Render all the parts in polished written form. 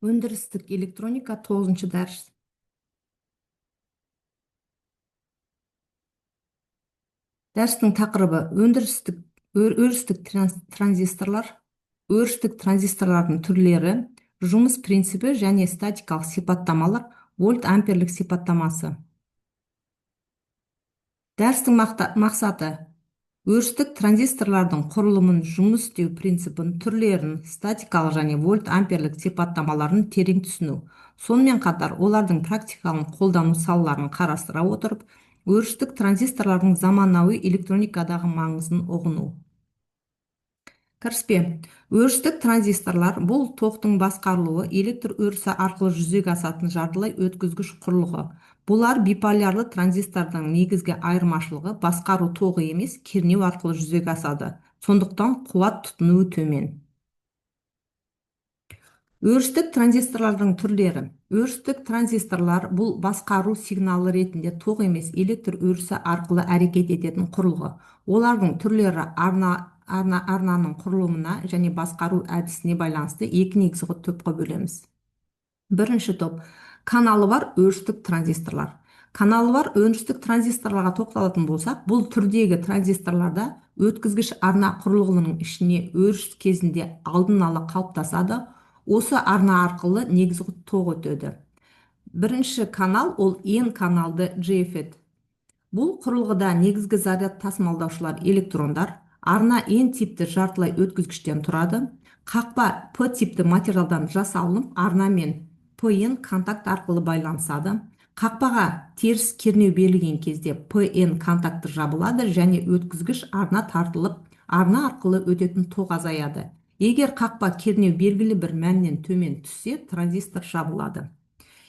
Өндірістік электроника 9-шы дәріс. Дәрістің тақырыбы өрістік транзисторлар, өрістік транзисторлардың түрлері, жұмыс принципі және статикалық сипаттамалар, вольт-амперлік сипаттамасы. Дәрістің мақсаты өрістік транзисторлардың құрылымын, жұмыс істеу принципін, түрлерін, статикалық және вольт-амперлік сипаттамаларын терең түсіну. Сонымен қатар олардың практикалық қолдану салаларын қарастыра отырып, өрістік транзисторлардың заманауи электроникадағы маңызын ұғыну. Кіріспе. Өрістік транзисторлар бұл тоқтың басқарылуы электр өрісі арқылы жүзеге асатын жартылай өткізгіш құрылғы. Бұлар биполярлы транзистордың негізгі айырмашылығы басқару тоғы емес, кернеу арқылы жүзеге асады. Сондықтан қуат тұтынуы төмен. Өрістік транзисторлардың түрлері. Өрістік транзисторлар бұл басқару сигналы ретінде тоқ емес, электр өрісі арқылы әрекет ететін құрылғы. Олардың түрлері арнаның құрылымына және басқару әдісіне байланысты екі негізгі топқа бөлеміз. Бірінші топ – каналы бар өрістік транзисторлар. Каналы бар өрістік транзисторларға тоқталатын болсақ, бұл түрдегі транзисторларда өткізгіш арна құрылғының ішіне өріс кезінде алдын ала қалыптасады. Осы арна арқылы негізгі тоқ өтеді. Бірінші канал ол N каналды JFET. Бұл құрылғыда негізгі заряд тасымалдаушылар электрондар. Арна N типті жартылай өткізгіштен тұрады. Қақпа P типті материалдан жасалынып, арнамен PN контакт арқылы байланысады. Қақпаға теріс кернеу берілген кезде PN контакты жабылады және өткізгіш арна тартылып, арна арқылы өтетін тоқ азаяды. Егер қақпа кернеу белгілі бір мәннен төмен түссе, транзистор жабылады.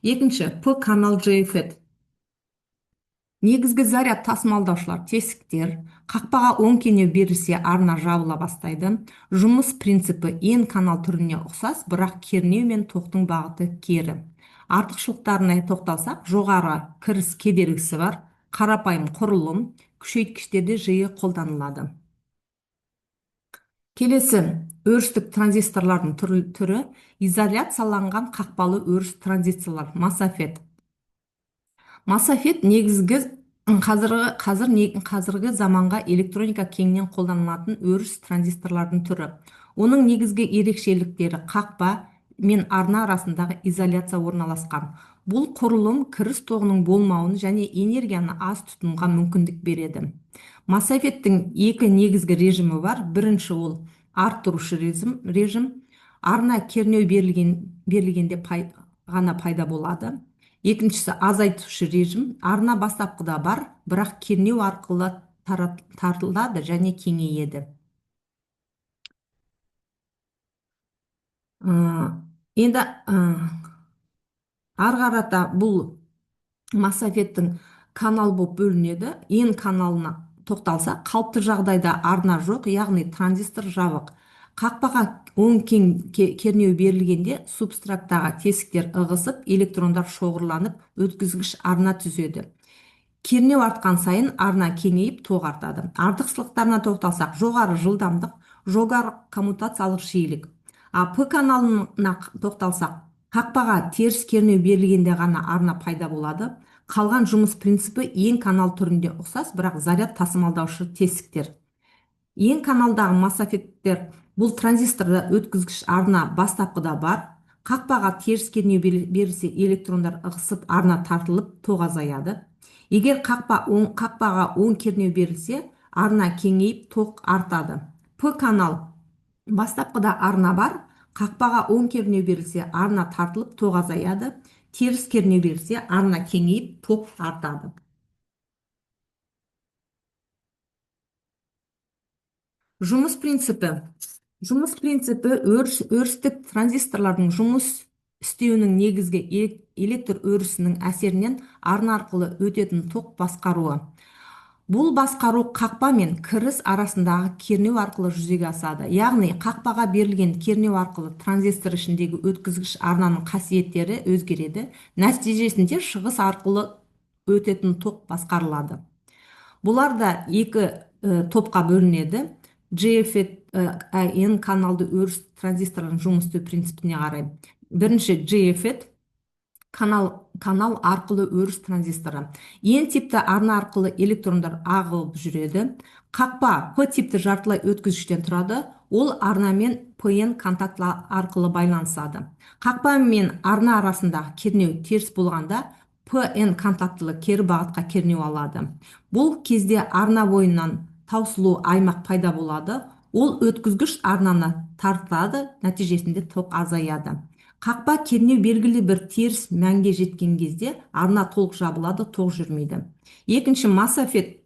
Екінші, P канал JFET. Негізгі заряд тасымалдаушылар тесіктер. Қақпаға оң кернеу берілсе, арна жабыла бастайды. Жұмыс принципі N канал түріне ұқсас, бірақ кернеу мен тоқтың бағыты кері. Артықшылықтарына тоқталсақ, жоғары кіріс кедергісі бар, қарапайым құрылым, күшейткіштерде жиі қолданылады. Келесі өрістік транзисторлардың түрі изоляцияланған қақпалы өріс транзисторлар, MOSFET. MOSFET қазіргі заманға электроника кеңінен қолданылатын өріс транзисторлардың түрі. Оның негізгі ерекшеліктері қақпа мен арна арасындағы изоляция орналасқан. Бұл құрылым кіріс тоғының болмауын және энергияны аз тұтынуға мүмкіндік береді. MOSFET-тің екі негізгі режимі бар. Бірінші ол арттырушы режим. Арна кернеу берілгенде ғана пайда болады. Екіншісі азайтушы режим. Арна бастапқыда бар, бірақ кернеу арқылы тартылады және кеңейеді. Енді арғарата бұл MOSFET-тің канал болып бөлінеді. N каналына тоқталса, қалыпты жағдайда арна жоқ, яғни транзистор жабық. Қақпаға оң кернеу берілгенде субстраттағы тесіктер ығысып, электрондар шоғырланып, өткізгіш арна түзеді. Кернеу артқан сайын арна кеңейіп, тоқ артады. Артықшылықтарына тоқталсақ, жоғары жылдамдық, жоғары коммутациялық жиілік. P каналына тоқталсақ, қақпаға теріс кернеу берілгенде ғана арна пайда болады. Қалған жұмыс принципі N канал түрінде ұқсас, бірақ заряд тасымалдаушы тесіктер. N каналдағы MOSFET-тер бұл транзисторда өткізгіш арна бастапқыда бар. Қақпаға теріс кернеу берілсе, электрондар ығысып, арна тартылып, тоқ азаяды. Егер қақпаға оң кернеу берілсе, арна кеңейіп, тоқ артады. P канал бастапқыда арна бар. Қақпаға оң кернеу берілсе, арна тартылып, тоқ азаяды. Теріс кернеу берілсе, арна кеңейіп, тоқ артады. Жұмыс принципі. Жұмыс принципі өрістік транзисторлардың жұмыс істеуінің негізгі электр өрісінің әсерінен арна арқылы өтетін тоқ басқаруы. Бұл басқару қақпа мен кіріс арасындағы кернеу арқылы жүзеге асады. Яғни қақпаға берілген кернеу арқылы транзистор ішіндегі өткізгіш арнаның қасиеттері өзгереді. Нәтижесінде шығыс арқылы өтетін тоқ басқарылады. Бұлар да екі топқа бөлінеді. JFET N каналды өріс транзисторының жұмыс істеу принципіне қарай. бірінші JFET канал арқылы өріс транзисторы. N типті арна арқылы электрондар ағылып жүреді. Қақпа P типті жартылай өткізгіштен тұрады. Ол арнамен PN контакт арқылы байланысады. Қақпа мен арна арасындағы кернеу теріс болғанда PN контактылы кері бағытқа кернеу алады. Бұл кезде арна бойынан таусылу аймақ пайда болады. Ол өткізгіш арнаны тартады, нәтижесінде ток азаяды. Қақпа кернеу белгілі бір теріс мәнге жеткен кезде арна толық жабылады, ток жүрмейді. Екінші MOSFET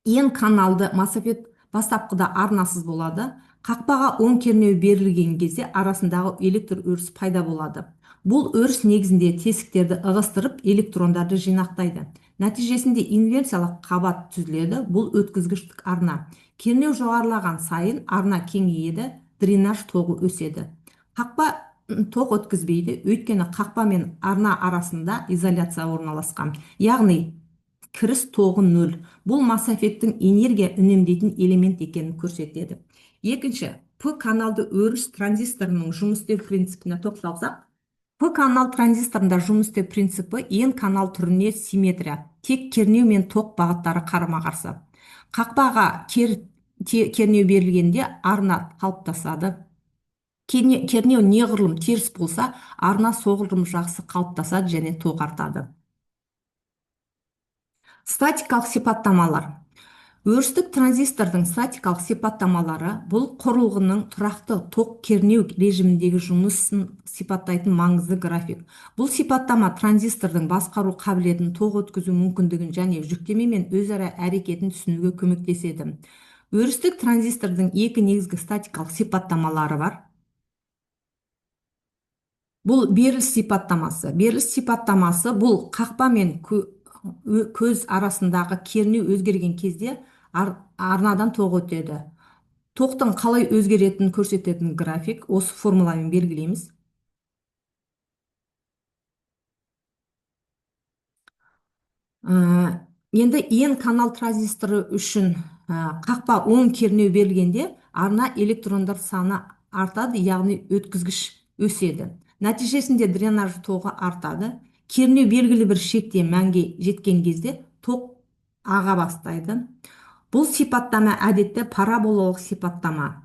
N каналды MOSFET бастапқыда арнасыз болады. Қақпаға оң кернеу берілген кезде арасындағы электр өрісі пайда болады. Бұл өріс негізінде тесіктерді ығыстырып, электрондарды жинақтайды. Нәтижесінде инверсиялық қабат түзіледі. Бұл өткізгіштік арна. Кернеу жоғарылаған сайын арна кеңейеді, дренаж тоғы өседі. Қақпа ток өткізбейді, өйткені қақпа мен арна арасында изоляция орналасқан. Яғни кіріс тоғы 0. Бұл MOSFET-тің энергия үнемдейтін элемент екенін көрсетеді. Екінші, P каналды өріс транзисторының жұмыс істеу принципіне тоқталсақ, P канал транзисторында жұмыс істеу принципі N канал түріне симметрия, тек кернеу мен ток бағыттары қарама-қарсы. Қақпаға кернеу берілгенде арна қалыптасады. Кернеу неғұрлым теріс болса, арна соғұрлым жақсы қалыптасады және ток артады. Статикалық сипаттамалар. Өрістік транзистордың статикалық сипаттамалары бұл құрылғының тұрақты ток кернеу режиміндегі жұмысын сипаттайтын маңызды график. Бұл сипаттама транзистордың басқару қабілетін, ток өткізу мүмкіндігін және жүктеме мен өзара әрекетін түсінуге көмектеседі. Өрістік транзистордың екі негізгі статикалық сипаттамалары бар. Бұл беріліс сипаттамасы. Беріліс сипаттамасы бұл қақпа мен көз арасындағы кернеу өзгерген кезде арнадан ток өтеді. Токтың қалай өзгеретінін көрсететін график. Осы формуламен белгілейміз. Енді N канал транзисторы үшін қақпа оң кернеу берілгенде арна электрондар саны артады, яғни өткізгіш өседі. Нәтижесінде дренаж тоғы артады. Кернеу белгілі бір шекте мәнге жеткен кезде ток аға бастайды. Бұл сипаттама әдетте параболалық сипаттама.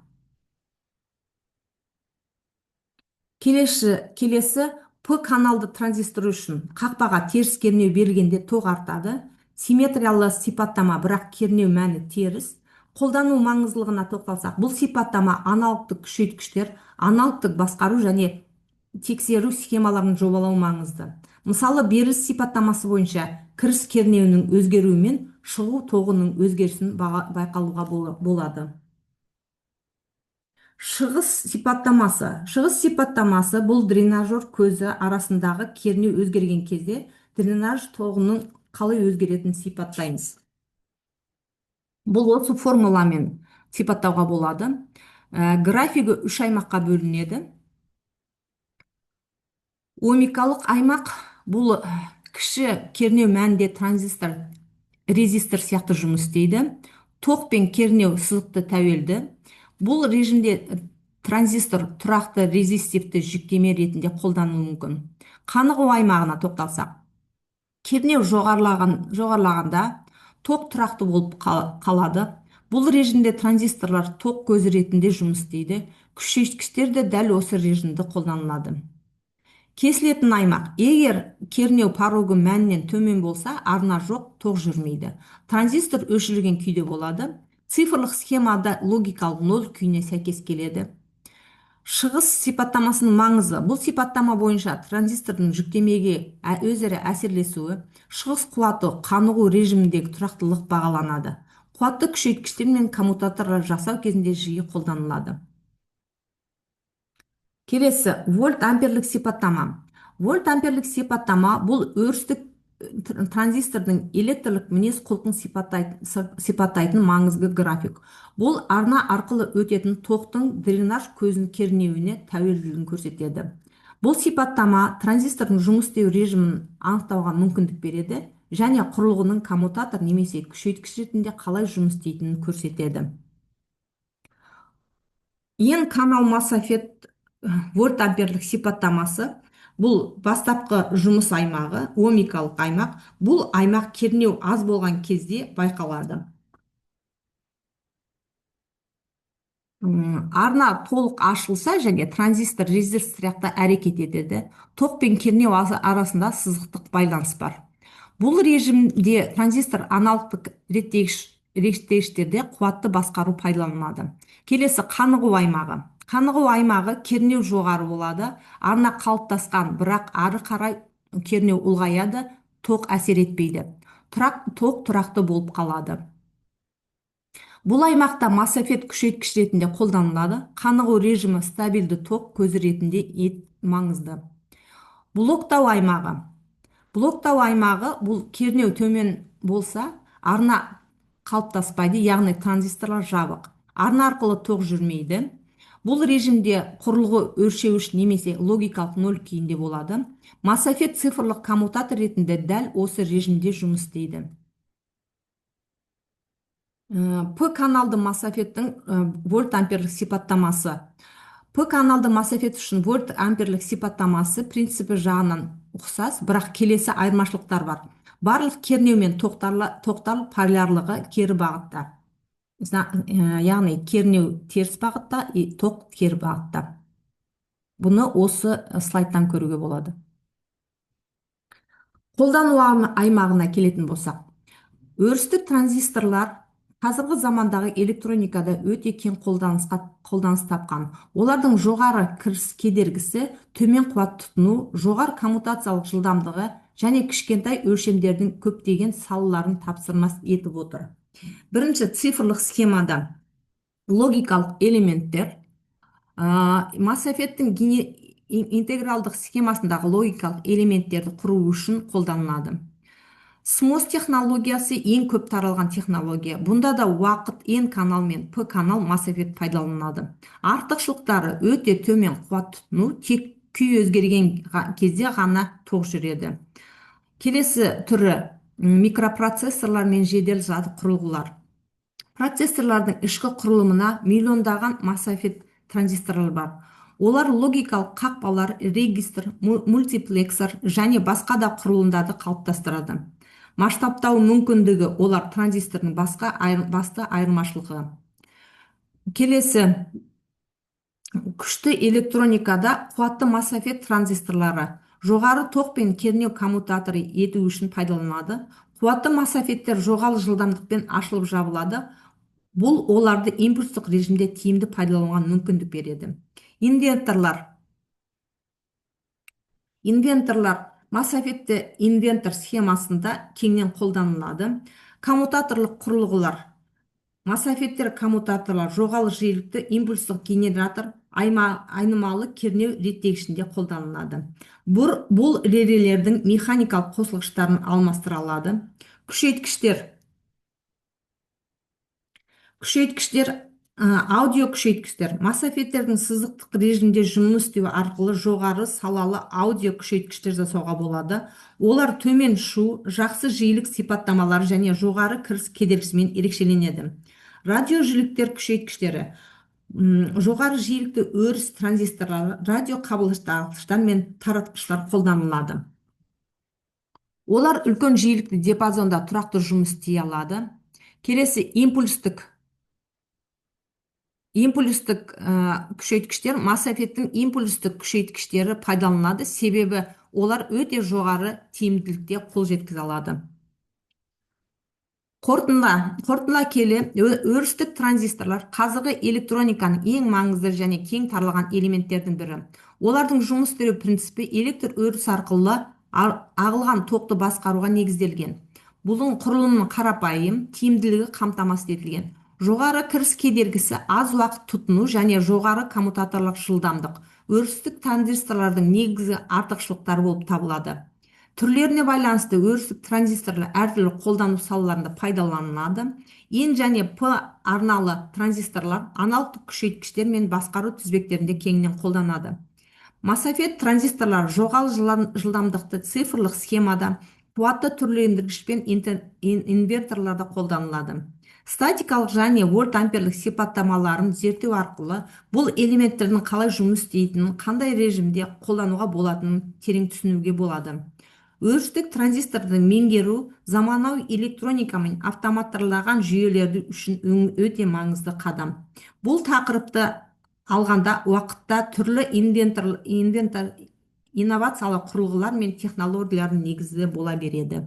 Келесі P каналды транзистор үшін қақпаға теріс кернеу берілгенде ток артады. Симметриялы сипаттама, бірақ кернеу мәні теріс. Қолдану маңыздылығына тоқталсақ, бұл сипаттама аналогтық күшейткіштер, аналогтық басқару және тексеру схемаларын жобалау маңызды. Мысалы, беріліс сипаттамасы бойынша кіріс кернеуінің өзгеруімен шығу тоғының өзгерісін байқалуға болады. Шығыс сипаттамасы бұл дренажер көзі арасындағы кернеу өзгерген кезде дренаж тоғының қалай өзгеретінін сипаттаймыз. Бұл осы формуламен сипаттауға болады. Графигі 3 аймаққа бөлінеді. Омикалық аймақ бұл кіші кернеу мәнінде транзистор, резистор сияқты жұмыс істейді. Ток пен кернеу сызықты тәуелді. Бұл режимде транзистор тұрақты резистивті жүктеме ретінде қолданылуы мүмкін. Қанығу аймағына тоқталсақ, кернеу жоғарылағанда ток тұрақты болып қалады. Бұл режимде транзисторлар ток көзі ретінде жұмыс істейді. Күшейткіштер де дәл осы режимде қолданылады. Кесілетін аймақ. Егер кернеу порогы мәнінен төмен болса, арна жоқ, ток жүрмейді. Транзистор өшірілген күйде болады. Цифрлық схемада логикалық 0 күйіне сәйкес келеді. Шығыс сипаттамасының маңызы. Бұл сипаттама бойынша транзистордың жүктемеге өзара әсерлесуі, шығыс қуаты қанығу режиміндегі тұрақтылық бағаланады. Қуатты күшейткіштер мен коммутаторлар жасау кезінде жиі қолданылады. Келесі, вольт-амперлік сипаттама. Вольт-амперлік сипаттама бұл өрістік транзистордың электрлік мінез құлқын сипаттайтын маңызды график. Бұл арна арқылы өтетін токтың дренаж көзінің кернеуіне тәуелділігін көрсетеді. Бұл сипаттама транзистордың жұмыс істеу режимін анықтауға мүмкіндік береді және құрылғының коммутатор немесе күшейткіш ретінде қалай жұмыс істейтінін көрсетеді. N канал MOSFET вольт амперлік сипаттамасы бұл бастапқы жұмыс аймағы, омикалық аймақ. Бұл аймақ кернеу аз болған кезде байқалады. Арна толық ашылса және транзистор резистор сияқты әрекет етеді. Ток пен кернеу арасында сызықтық байланыс бар. Бұл режимде транзистор аналогтық реттегіштерде қуатты басқару пайдаланылады. Келесі қанығу аймағы. Қанығу аймағы кернеу жоғары болады. Арна қалыптасқан, бірақ ары қарай кернеу ұлғаяды, ток әсер етпейді. Ток тұрақты болып қалады. Бұл аймақта массафет күшейткіш ретінде қолданылады. Қанығу режимі стабильді ток көзі ретінде маңызды. Блоктау аймағы. Блоктау аймағы бұл кернеу төмен болса, арна қалыптаспайды, яғни транзисторлар жабық. Арна арқылы ток жүрмейді. Бұл режимде құрылғы өлшеуіш немесе логикалық нөл күйінде болады. Массафет цифрлық коммутатор ретінде дәл осы режимде жұмыс істейді. П каналды массафеттің вольт амперлік сипаттамасы. П каналды массафет үшін вольт амперлік сипаттамасы принципі жағынан ұқсас, бірақ келесі айырмашылықтар бар. Барлық кернеу мен тоқтар полярлығы кері бағытта. Яғни кернеу теріс бағытта, ток кері бағытта. Бұны осы слайдтан көруге болады. Қолдану аймағына келетін болсақ, өрістік транзисторлар қазіргі замандағы электроникада өте кең қолданыс тапқан. Олардың жоғары кіріс кедергісі, төмен қуат тұтыну, жоғары коммутациялық жылдамдығы және кішкентай өлшемдердің көптеген салаларын тапсырмас етіп отыр. Бірінші, цифрлық схемада логикалық элементтер массафеттің интегралдық схемасындағы логикалық элементтерді құру үшін қолданылады. СМОС технологиясы ең көп таралған технология. Бұнда да уақыт N канал мен P канал массафет пайдаланылады. Артықшылықтары өте төмен қуат тұтыну, тек күй өзгерген кезде ғана ток жүреді. Келесі түрі микропроцессорлар мен жедел жады құрылғылар. Процессорлардың ішкі құрылымына миллиондаған массафет транзисторлар бар. Олар логикалық қақпалар, регистр, мультиплексор және басқа да құрылымдарды қалыптастырады. Масштабтау мүмкіндігі олар транзистордың басты айырмашылығы. Келесі, күшті электроникада қуатты массафет транзисторлары жоғары ток пен кернеу коммутаторы ету үшін пайдаланады. Қуатты массафеттер жоғары жылдамдықпен ашылып жабылады. Бұл оларды импульстік режимде тиімді пайдалануға мүмкіндік береді. Инвенторлар массафетті инвентор схемасында кеңінен қолданылады. Коммутаторлық құрылғылар. Массафеттер коммутаторлар жоғары жиілікті импульстік генератор айнымалы кернеу реттегішінде қолданылады. Бұл релелердің механикалық қосылғыштарын алмастыра алады. Күшейткіштер, аудио күшейткіштер. Массафеттердің сызықтық режимде жұмыс істеу арқылы жоғары салалы аудио күшейткіштер жасауға болады. Олар төмен шу, жақсы жиілік сипаттамалар және жоғары кіріс кедергісімен ерекшеленеді. Радио жиіліктер күшейткіштері. Жоғары жиілікті өріс транзисторлары, радио қабылдағыштар мен таратқыштар қолданылады. Олар үлкен жиілікті диапазонда тұрақты жұмыс істей алады. Келесі, импульстік күшейткіштер. Массафеттің импульстік күшейткіштері пайдаланылады, себебі олар өте жоғары тиімділікте қол жеткізе алады. Қорытындыла келе, өрістік транзисторлар қазіргі электрониканың ең маңызды және кең таралған элементтердің бірі. Олардың жұмыс істеу принципі электр өріс арқылы ағылған тоқты басқаруға негізделген. Бұның құрылымының қарапайым, тиімділігі қамтамасыз етілген. Жоғары кіріс кедергісі, аз уақыт тұтыну және жоғары коммутаторлық жылдамдық өрістік транзисторлардың негізгі артықшылықтары болып табылады. Түрлеріне байланысты өрістік транзисторлар әртүрлі қолдану салаларында пайдаланылады. N және P арналы транзисторлар аналогтық күшейткіштер мен басқару тізбектерінде кеңінен қолданады. Массафет транзисторлар жоғары жылдамдықты цифрлық схемада, қуатты түрлендіргіш пен инверторларда қолданылады. статикалық және вольт амперлік сипаттамаларын зерттеу арқылы бұл элементтердің қалай жұмыс істейтінін, қандай режимде қолдануға болатынын терең түсінуге болады. Өрістік транзисторды меңгеру заманауи электроника мен автоматтандырылған жүйелерді үшін өте маңызды қадам. Бұл тақырыпты алғанда уақытта түрлі инновациялық құрылғылар мен технологиялардың негізі бола береді.